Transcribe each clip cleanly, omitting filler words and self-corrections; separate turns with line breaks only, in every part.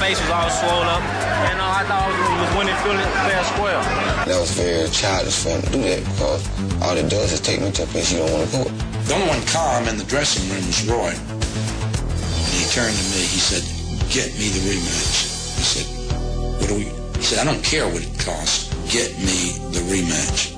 face was all swollen up, and I thought I was winning fair square.
That was very childish for him to do that because all it does is take me to a place you don't want to go.
The only one calm in the dressing room was Roy. And he turned to me, he said, "Get me the rematch." I said, "What do we?" He said, "I don't care what it costs. Get me the rematch."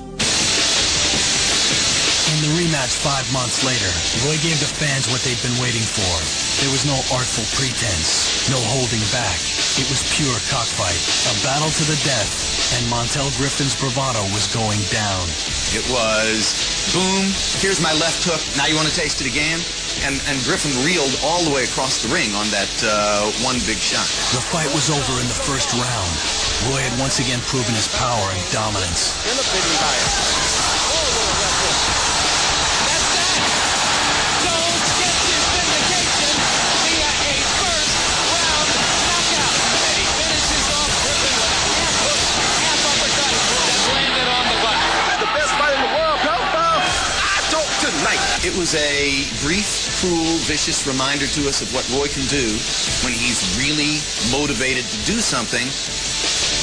In the rematch 5 months later, Roy gave the fans what they'd been waiting for. There was no artful pretense, no holding back. It was pure cockfight, a battle to the death, and Montel Griffin's bravado was going down.
It was, boom, here's my left hook, now you want to taste it again? And Griffin reeled all the way across the ring on that one big shot.
The fight was over in the first round. Roy had once again proven his power and dominance.
It was a brief, cruel, vicious reminder to us of what Roy can do when he's really motivated to do something.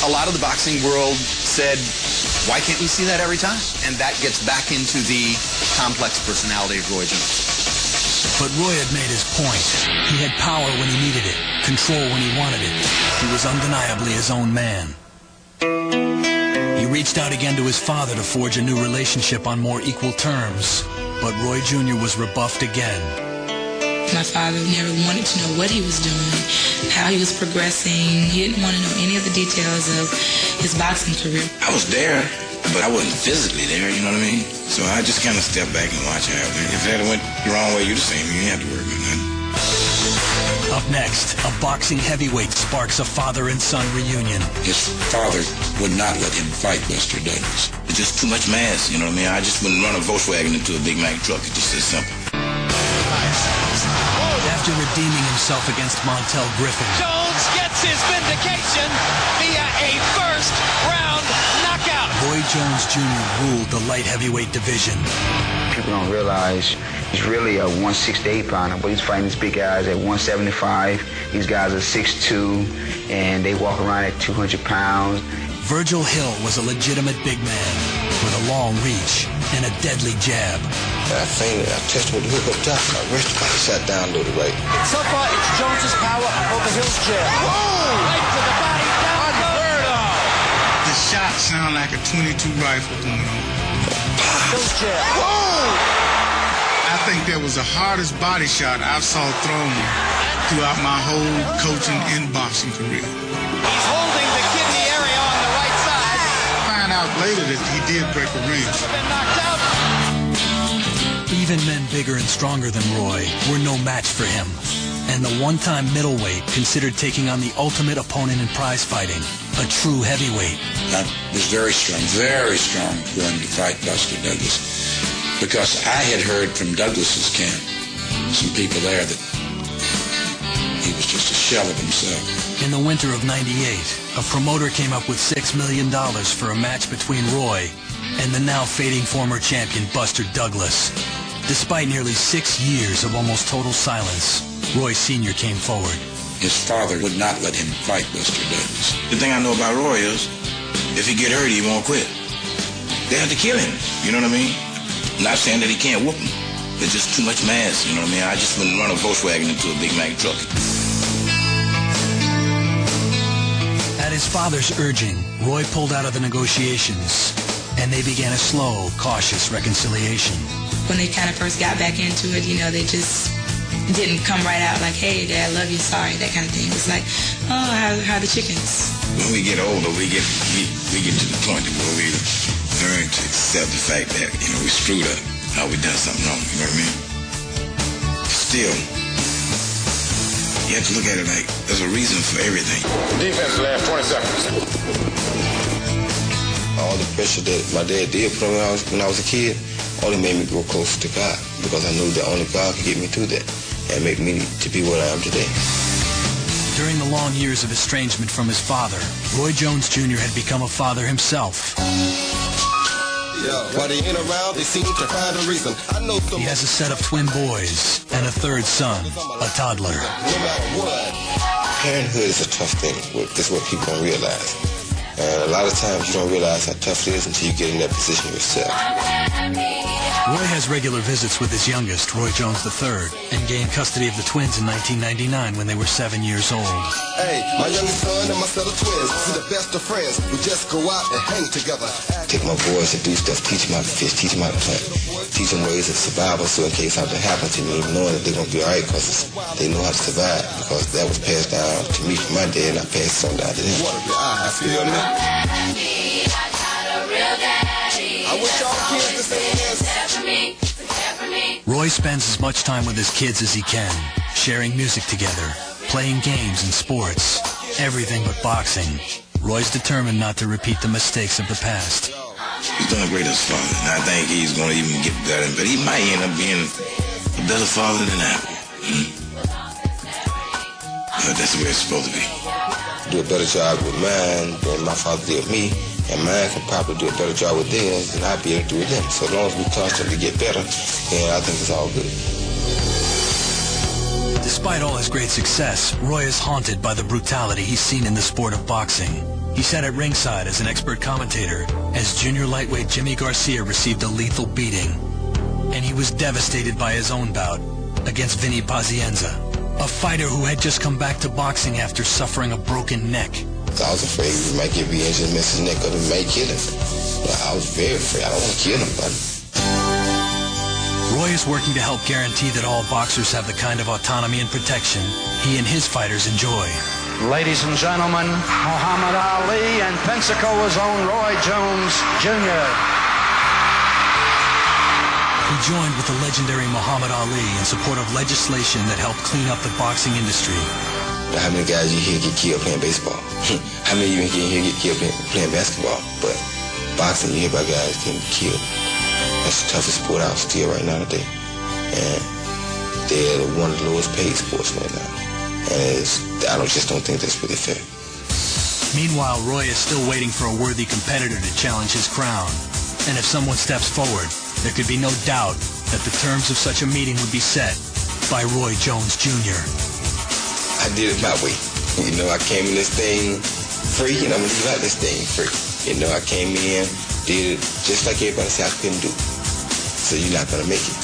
A lot of the boxing world said, why can't we see that every time? And that gets back into the complex personality of Roy Jones.
But Roy had made his point. He had power when he needed it, control when he wanted it. He was undeniably his own man. He reached out again to his father to forge a new relationship on more equal terms. But Roy Jr. was rebuffed again.
My father never wanted to know what he was doing, how he was progressing. He didn't want to know any of the details of his boxing career.
I was there, but I wasn't physically there, you know what I mean? So I just kind of stepped back and watched it happen. If that went the wrong way, you'd have seen me. You didn't have to worry about nothing.
Up next, a boxing heavyweight sparks a father and son reunion.
His father would not let him fight Buster Douglas.
It's just too much mass, you know what I mean? I just wouldn't run a Volkswagen into a Big Mac truck. It's just as simple.
After redeeming himself against Montel Griffin,
Jones gets his vindication via a first-round knockout.
Roy Jones Jr. ruled the light heavyweight division.
People don't realize he's really a 168 pounder, but he's fighting these big guys at 175. These guys are 6'2", and they walk around at 200 pounds.
Virgil Hill was a legitimate big man with a long reach and a deadly jab.
I feinted, I touched him with the hook up top, and I rested back, sat down, to the right.
So far, it's Jones's power over Hill's jab. Whoa! Right to the body, down unheard of.
The shot sounded like a .22 rifle going on.
Hill's jab. Whoa!
I think that was the hardest body shot I've saw thrown throughout my whole coaching and boxing career.
He's holding the kidney area on the right side.
Find out later that he did break a rib.
Been knocked out.
Even men bigger and stronger than Roy were no match for him. And the one-time middleweight considered taking on the ultimate opponent in prize fighting, a true heavyweight.
I was very strong going to fight Buster Douglas because I had heard from Douglas's camp, some people there, that he was just a shell of himself.
In the winter of '98, a promoter came up with $6 million for a match between Roy and the now fading former champion Buster Douglas. Despite nearly 6 years of almost total silence, Roy Sr. came forward.
His father would not let him fight Buster Douglas.
The thing I know about Roy is, if he get hurt, he won't quit. They have to kill him, you know what I mean? Not saying that he can't whoop him. There's just too much mass, you know what I mean? I just wouldn't run a Volkswagen into a Big Mac truck.
At his father's urging, Roy pulled out of the negotiations, and they began a slow, cautious reconciliation.
When they kind of first got back into it, you know, they just didn't come right out like, hey, Dad, love you, sorry, that kind of thing. It's like, oh, how are the chickens?
When we get older, we get to the point where we learn to accept the fact that, you know, we screwed up, how we done something wrong, you know what I mean? Still, you have to look at it like there's a reason for everything.
Defense, last 20 seconds. All the pressure that my dad did put on me when I was a kid, only made me grow closer to God, because I knew that only God could get me through that and make me to be what I am today.
During the long years of estrangement from his father, Roy Jones Jr. had become a father himself.
While they ain't around, they seem to find a reason.
He has a set of twin boys and a third son, a toddler.
No matter what.
Parenthood is a tough thing. That's what people don't realize. And a lot of times you don't realize how tough it is until you get in that position yourself.
Roy has regular visits with his youngest, Roy Jones III, and gained custody of the twins in 1999 when they were 7 years old.
Hey, my youngest son and my set of twins, we're the best of friends. We just go out and hang together.
Take my boys to do stuff, teach them how to fish, teach them how to plant, teach them ways of survival so in case something happens to me, knowing that they're going to be all right because they know how to survive. Because that was passed down to me from my dad and I passed it on down to them.
Water your eyes, feel me? I wish all kids to say yes.
Roy spends as much time with his kids as he can, sharing music together, playing games and sports, everything but boxing. Roy's determined not to repeat the mistakes of the past.
He's done a great as a father, and I think he's going to even get better, but he might end up being a better father than I will. But that's the way it's supposed to be.
Do a better job with mine than my father did with me, and mine can probably do a better job with theirs than I'd be able to do with them. So as long as we constantly get better, then I think it's all good.
Despite all his great success, Roy is haunted by the brutality he's seen in the sport of boxing. He sat at ringside as an expert commentator as junior lightweight Jimmy Garcia received a lethal beating. And he was devastated by his own bout against Vinny Pazienza, a fighter who had just come back to boxing after suffering a broken neck.
I was afraid we might get re-injured and miss his neck or we might kill him. But I was very afraid. I don't want to kill nobody.
Roy is working to help guarantee that all boxers have the kind of autonomy and protection he and his fighters enjoy.
Ladies and gentlemen, Muhammad Ali and Pensacola's own Roy Jones Jr.
He joined with the legendary Muhammad Ali in support of legislation that helped clean up the boxing industry.
How many guys you hear get killed playing baseball? How many you hear get killed playing basketball? But boxing, you hear about guys getting killed. That's the toughest sport out still right now today. And they're one of the lowest paid sports right now. And I just don't think that's really fair.
Meanwhile, Roy is still waiting for a worthy competitor to challenge his crown. And if someone steps forward, there could be no doubt that the terms of such a meeting would be set by Roy Jones Jr.
I did it my way. You know, I came in this thing free, and I'm going to leave out this thing free. You know, I came in, did it just like everybody said I couldn't do. So you're not going to make it.